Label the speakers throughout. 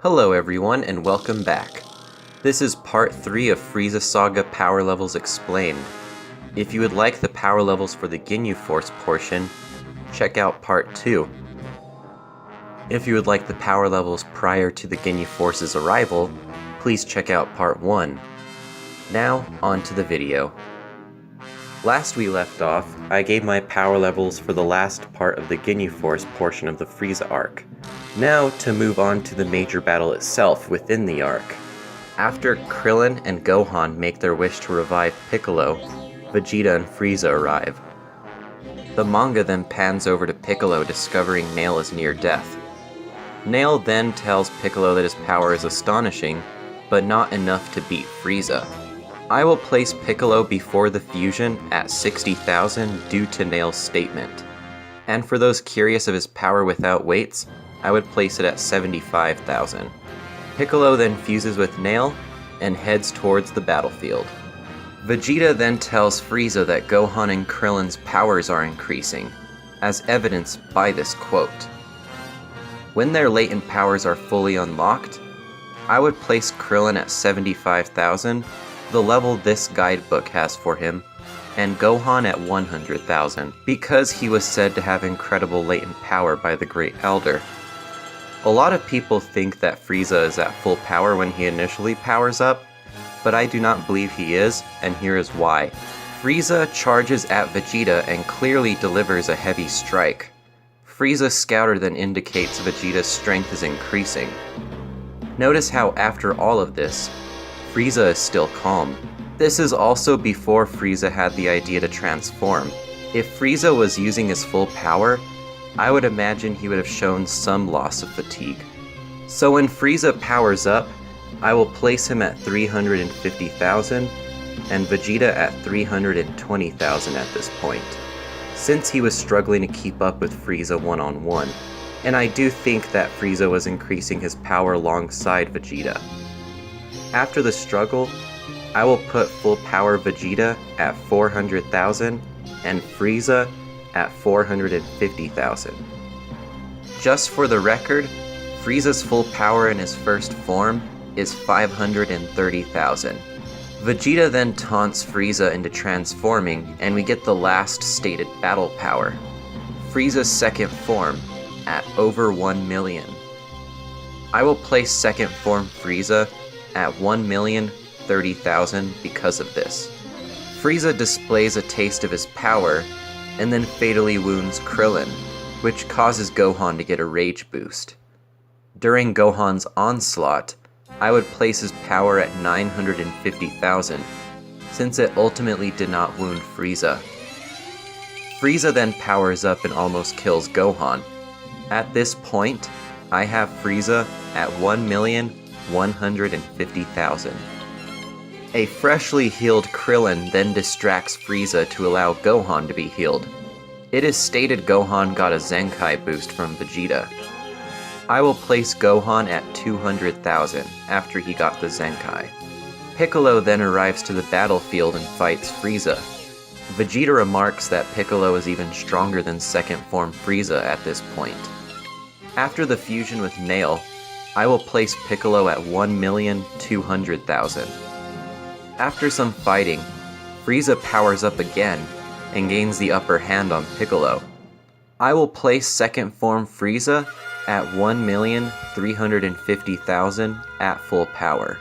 Speaker 1: Hello everyone and welcome back. This is part 3 of Frieza Saga Power Levels Explained. If you would like the power levels for the Ginyu Force portion, check out part 2. If you would like the power levels prior to the Ginyu Force's arrival, please check out part 1. Now, on to the video. Last we left off, I gave my power levels for the last part of the Ginyu Force portion of the Frieza arc. Now to move on to the major battle itself within the arc. After Krillin and Gohan make their wish to revive Piccolo, Vegeta and Frieza arrive. The manga then pans over to Piccolo discovering Nail is near death. Nail then tells Piccolo that his power is astonishing, but not enough to beat Frieza. I will place Piccolo before the fusion at 60,000 due to Nail's statement. And for those curious of his power without weights, I would place it at 75,000. Piccolo then fuses with Nail and heads towards the battlefield. Vegeta then tells Frieza that Gohan and Krillin's powers are increasing, as evidenced by this quote. When their latent powers are fully unlocked, I would place Krillin at 75,000, the level this guidebook has for him, and Gohan at 100,000, because he was said to have incredible latent power by the Great Elder. A lot of people think that Frieza is at full power when he initially powers up, but I do not believe he is, and here is why. Frieza charges at Vegeta and clearly delivers a heavy strike. Frieza's scouter then indicates Vegeta's strength is increasing. Notice how after all of this, Frieza is still calm. This is also before Frieza had the idea to transform. If Frieza was using his full power, I would imagine he would have shown some loss of fatigue. So when Frieza powers up, I will place him at 350,000 and Vegeta at 320,000 at this point, since he was struggling to keep up with Frieza one-on-one, and I do think that Frieza was increasing his power alongside Vegeta. After the struggle, I will put full power Vegeta at 400,000 and Frieza at 450,000. Just for the record, Frieza's full power in his first form is 530,000. Vegeta then taunts Frieza into transforming, and we get the last stated battle power, Frieza's second form, at over 1 million. I will place second form Frieza at 1,030,000 because of this. Frieza displays a taste of his power, and then fatally wounds Krillin, which causes Gohan to get a rage boost. During Gohan's onslaught, I would place his power at 950,000, since it ultimately did not wound Frieza. Frieza then powers up and almost kills Gohan. At this point, I have Frieza at 1,150,000. A freshly healed Krillin then distracts Frieza to allow Gohan to be healed. It is stated Gohan got a Zenkai boost from Vegeta. I will place Gohan at 200,000 after he got the Zenkai. Piccolo then arrives to the battlefield and fights Frieza. Vegeta remarks that Piccolo is even stronger than second form Frieza at this point. After the fusion with Nail, I will place Piccolo at 1,200,000. After some fighting, Frieza powers up again and gains the upper hand on Piccolo. I will place second form Frieza at 1,350,000 at full power.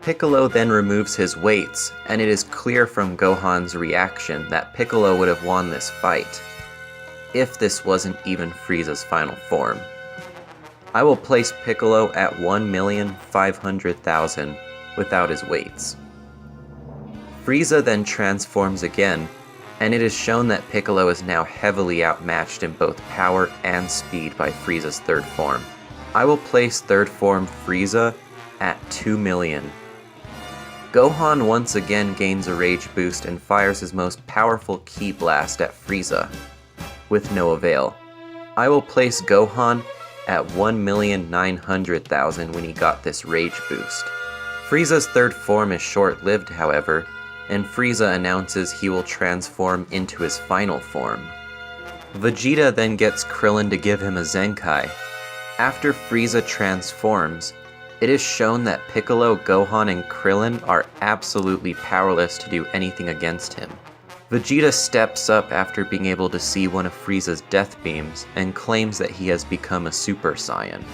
Speaker 1: Piccolo then removes his weights, and it is clear from Gohan's reaction that Piccolo would have won this fight, if this wasn't even Frieza's final form. I will place Piccolo at 1,500,000 without his weights. Frieza then transforms again, and it is shown that Piccolo is now heavily outmatched in both power and speed by Frieza's third form. I will place third form Frieza at 2 million. Gohan once again gains a rage boost and fires his most powerful ki blast at Frieza, with no avail. I will place Gohan at 1,900,000 when he got this rage boost. Frieza's third form is short-lived, however, and Frieza announces he will transform into his final form. Vegeta then gets Krillin to give him a Zenkai, After Frieza transforms, it is shown that Piccolo, Gohan, and Krillin are absolutely powerless to do anything against him. Vegeta steps up after being able to see one of Frieza's death beams and claims that he has become a Super Saiyan.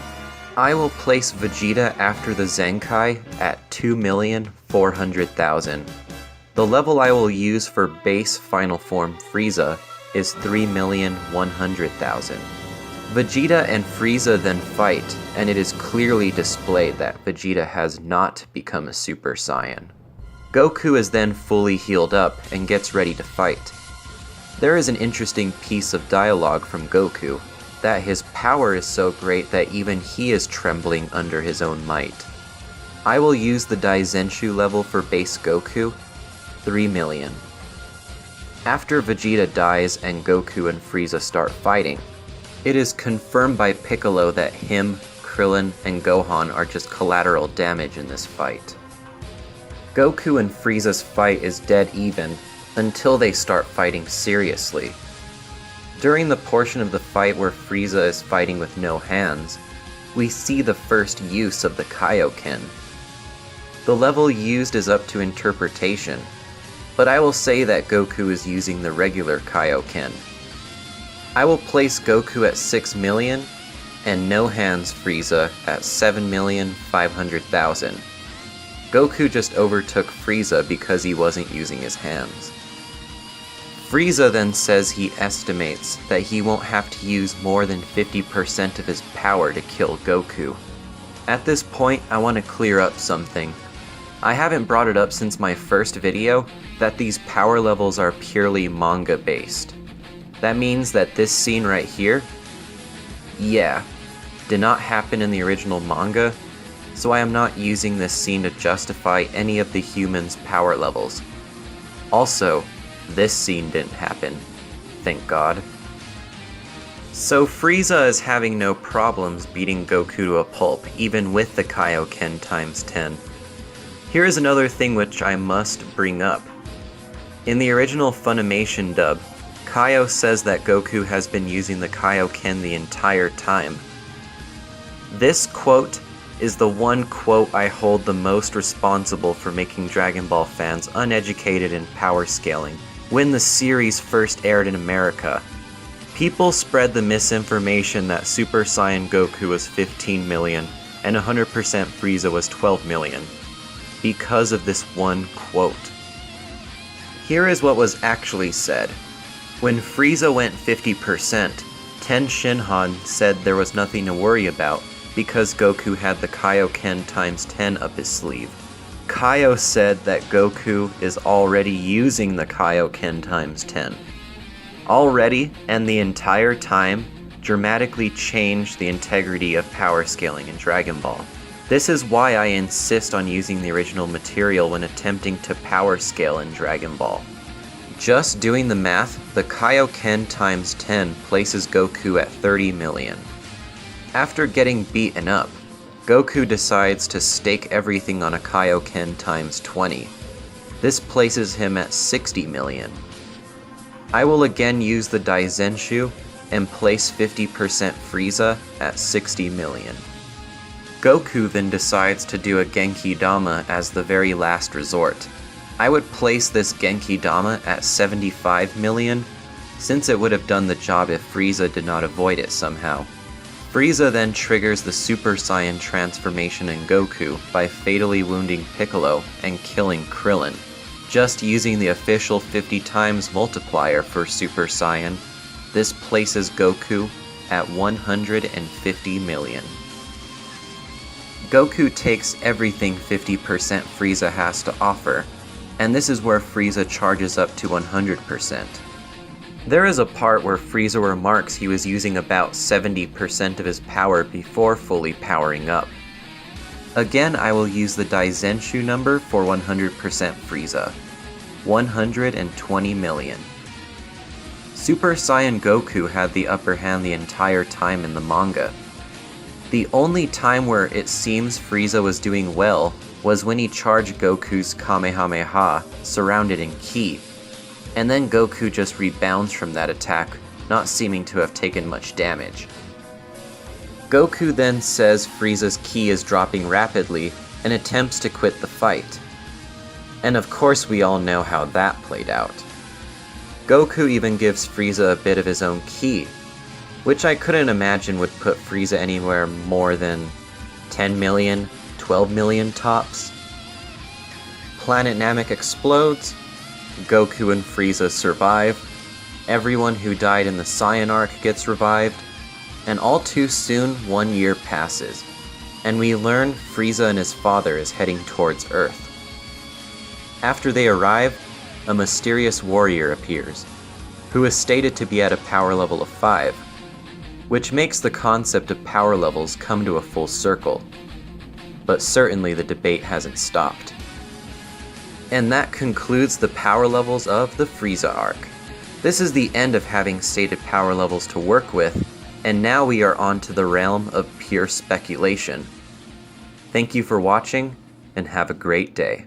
Speaker 1: I will place Vegeta after the Zenkai at 2,400,000. The level I will use for base final form Frieza is 3,100,000. Vegeta and Frieza then fight, and it is clearly displayed that Vegeta has not become a Super Saiyan. Goku is then fully healed up and gets ready to fight. There is an interesting piece of dialogue from Goku, that his power is so great that even he is trembling under his own might. I will use the daizenshuu level for base Goku, 3 million. After Vegeta dies and Goku and Frieza start fighting, it is confirmed by Piccolo that him, Krillin, and Gohan are just collateral damage in this fight. Goku and Frieza's fight is dead even until they start fighting seriously. During the portion of the fight where Frieza is fighting with no hands, we see the first use of the Kaio-Ken. The level used is up to interpretation, but I will say that Goku is using the regular Kaio-Ken. I will place Goku at 6 million and no hands Frieza at 7,500,000. Goku just overtook Frieza because he wasn't using his hands. Frieza then says he estimates that he won't have to use more than 50% of his power to kill Goku. At this point, I want to clear up something. I haven't brought it up since my first video that these power levels are purely manga based. That means that this scene right here, did not happen in the original manga, so I am not using this scene to justify any of the humans' power levels. Also, this scene didn't happen, thank God. So Frieza is having no problems beating Goku to a pulp, even with the Kaio-Ken times 10. Here is another thing which I must bring up. In the original Funimation dub, Kaio says that Goku has been using the Kaio-Ken the entire time. This quote is the one quote I hold the most responsible for making Dragon Ball fans uneducated in power scaling. When the series first aired in America, people spread the misinformation that Super Saiyan Goku was 15 million and 100% Frieza was 12 million, because of this one quote. Here is what was actually said. When Frieza went 50%, Ten Shinhan said there was nothing to worry about because Goku had the Kaio-Ken times 10 up his sleeve. Kaio said that Goku is already using the Kaio-Ken times 10. Already, and the entire time, dramatically changed the integrity of power scaling in Dragon Ball. This is why I insist on using the original material when attempting to power scale in Dragon Ball. Just doing the math, the Kaio-Ken times 10 places Goku at 30 million. After getting beaten up, Goku decides to stake everything on a Kaio-Ken times 20. This places him at 60 million. I will again use the daizenshuu and place 50% Frieza at 60 million. Goku then decides to do a Genki Dama as the very last resort. I would place this Genki Dama at 75 million, since it would have done the job if Frieza did not avoid it somehow. Frieza then triggers the Super Saiyan transformation in Goku by fatally wounding Piccolo and killing Krillin. Just using the official 50 times multiplier for Super Saiyan, this places Goku at 150 million. Goku takes everything 50% Frieza has to offer, and this is where Frieza charges up to 100%. There is a part where Frieza remarks he was using about 70% of his power before fully powering up. Again, I will use the daizenshuu number for 100% Frieza. 120 million. Super Saiyan Goku had the upper hand the entire time in the manga. The only time where it seems Frieza was doing well was when he charged Goku's Kamehameha, surrounded in ki, and then Goku just rebounds from that attack, not seeming to have taken much damage. Goku then says Frieza's ki is dropping rapidly and attempts to quit the fight. And of course we all know how that played out. Goku even gives Frieza a bit of his own ki, which I couldn't imagine would put Frieza anywhere more than 10 million, 12 million tops. Planet Namek explodes, Goku and Frieza survive, everyone who died in the Saiyan arc gets revived, and all too soon 1 year passes, and we learn Frieza and his father is heading towards Earth. After they arrive, a mysterious warrior appears, who is stated to be at a power level of 5, which makes the concept of power levels come to a full circle. But certainly the debate hasn't stopped. And that concludes the power levels of the Frieza arc. This is the end of having stated power levels to work with, and now we are on to the realm of pure speculation. Thank you for watching, and have a great day.